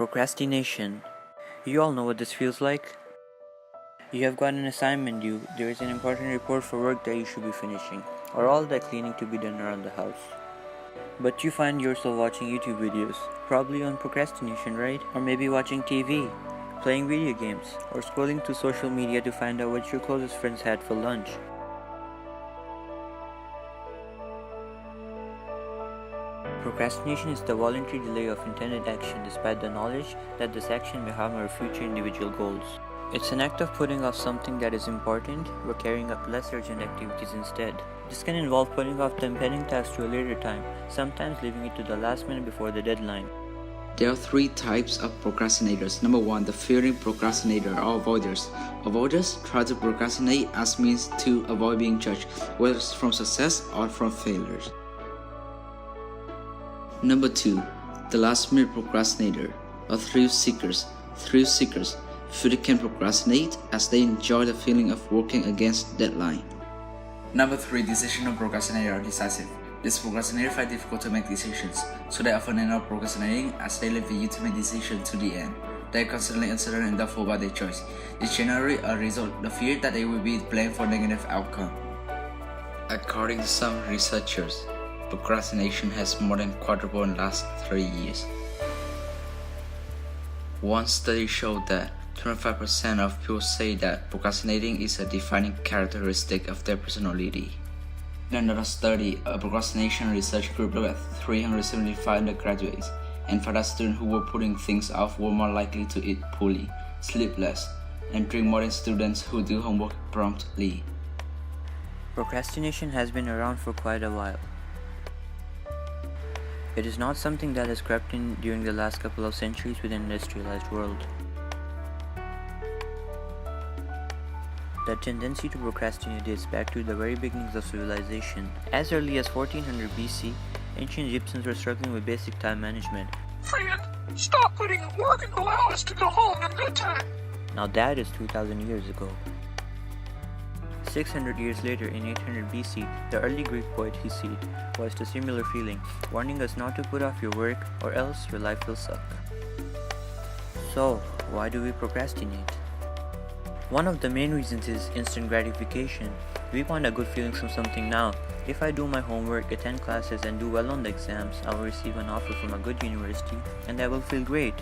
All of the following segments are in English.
Procrastination. You all know what this feels like. You have got an assignment due, there is an important report for work that you should be finishing, or all that cleaning to be done around the house. But you find yourself watching YouTube videos, probably on procrastination, right? Or maybe watching TV, playing video games, or scrolling through social media to find out what your closest friends had for lunch. Procrastination is the voluntary delay of intended action despite the knowledge that this action may harm our future individual goals. It's an act of putting off something that is important or carrying out less urgent activities instead. This can involve putting off the impending task to a later time, sometimes leaving it to the last minute before the deadline. There are three types of procrastinators. Number one, the fearing procrastinator or avoiders. Avoiders try to procrastinate as means to avoid being judged, whether it's from success or from failures. Number two, the last minute procrastinator or thrill seekers. Thrill seekers feel they can procrastinate as they enjoy the feeling of working against deadline. Number three, decisional procrastinator or decisive. These procrastinators find it difficult to make decisions, so they often end up procrastinating as they leave you to make decisions to the end. They are constantly uncertain and doubtful about their choice. This generally a result of the fear that they will be blamed for negative outcome. According to some researchers, procrastination has more than quadrupled in the last 3 years. One study showed that 25% of people say that procrastinating is a defining characteristic of their personality. In another study, a procrastination research group looked at 375 undergraduates and found that students who were putting things off were more likely to eat poorly, sleep less, and drink more than students who do homework promptly. Procrastination has been around for quite a while. It is not something that has crept in during the last couple of centuries within the industrialized world. The tendency to procrastinate dates back to the very beginnings of civilization. As early as 1400 BC, ancient Egyptians were struggling with basic time management. Friend, stop putting in work and allow us to go home in good time. Now that is 2000 years ago. 600 years later, in 800 BC, the early Greek poet Hesiod voiced a similar feeling, warning us not to put off your work or else your life will suck. So, why do we procrastinate? One of the main reasons is instant gratification. We want a good feeling from something now. If I do my homework, attend classes and do well on the exams, I will receive an offer from a good university and I will feel great.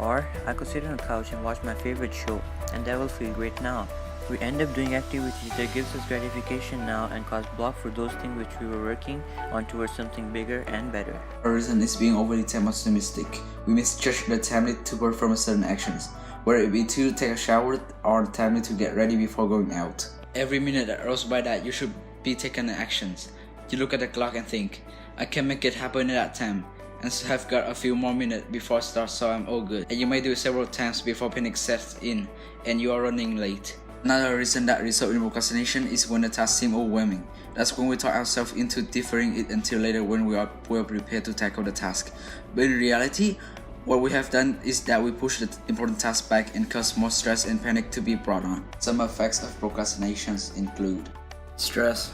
Or, I could sit on a couch and watch my favorite show and that will feel great now. We end up doing activities that gives us gratification now and cause block for those things which we were working on towards something bigger and better. A reason is being overly time optimistic. We misjudge the time needed to perform certain actions, whether it be to take a shower or the time needed to get ready before going out. Every minute that goes by that you should be taking actions. You look at the clock and think, I can make it happen in that time, and so have got a few more minutes before it starts, so I'm all good. And you may do it several times before panic sets in and you are running late. Another reason that results in procrastination is when the task seems overwhelming. That's when we talk ourselves into deferring it until later when we are well prepared to tackle the task. But in reality, what we have done is that we push the important task back and cause more stress and panic to be brought on. Some effects of procrastinations include stress,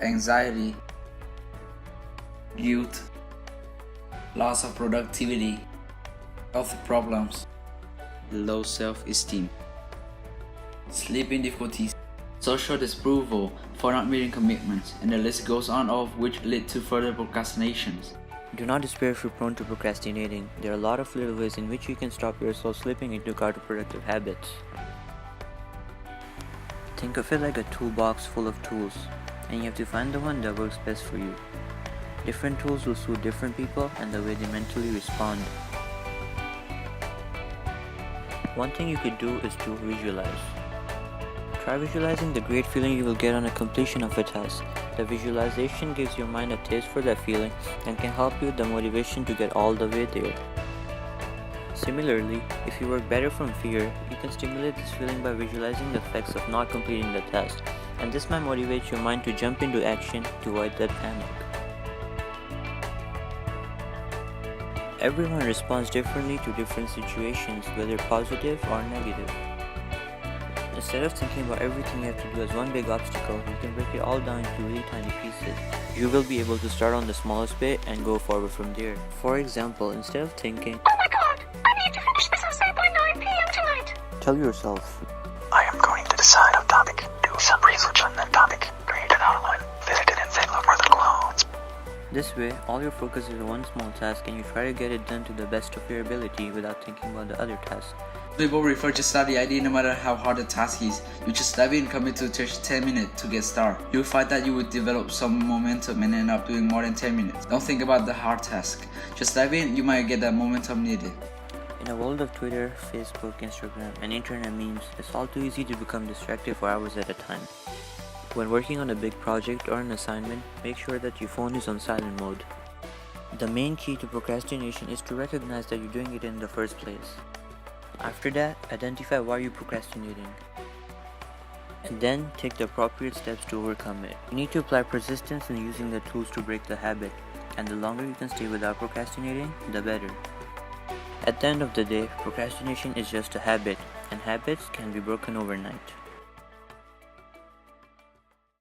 anxiety, guilt, loss of productivity, health problems, low self-esteem, sleeping difficulties, social disapproval for not meeting commitments, and the list goes on, all of which lead to further procrastinations. Do not despair if you're prone to procrastinating. There are a lot of little ways in which you can stop yourself slipping into counterproductive habits. Think of it like a toolbox full of tools, and you have to find the one that works best for you. Different tools will suit different people and the way they mentally respond. One thing you could do is to visualize. Try visualizing the great feeling you will get on a completion of a task. The visualization gives your mind a taste for that feeling and can help you with the motivation to get all the way there. Similarly, if you work better from fear, you can stimulate this feeling by visualizing the effects of not completing the task, and this might motivate your mind to jump into action to avoid that panic. Everyone responds differently to different situations, whether positive or negative. Instead of thinking about everything you have to do as one big obstacle, you can break it all down into really tiny pieces. You will be able to start on the smallest bit and go forward from there. For example, instead of thinking, Oh my god, I need to finish this essay by 9 p.m. tonight. Tell yourself, I am going to decide on topic, do some research on that topic, create an outline, visit it and say look for the clothes. this way, all your focus is on one small task and you try to get it done to the best of your ability without thinking about the other task. People refer to study idea no matter how hard the task is. You just dive in, commit to just 10 minutes to get started. You'll find that you will develop some momentum and end up doing more than 10 minutes. Don't think about the hard task. Just dive in, you might get that momentum needed. In a world of Twitter, Facebook, Instagram, and internet memes, it's all too easy to become distracted for hours at a time. When working on a big project or an assignment, make sure that your phone is on silent mode. The main key to procrastination is to recognize that you're doing it in the first place. After that, identify why you're procrastinating. And then take the appropriate steps to overcome it. You need to apply persistence in using the tools to break the habit, and the longer you can stay without procrastinating, the better. At the end of the day, procrastination is just a habit, and habits can be broken overnight.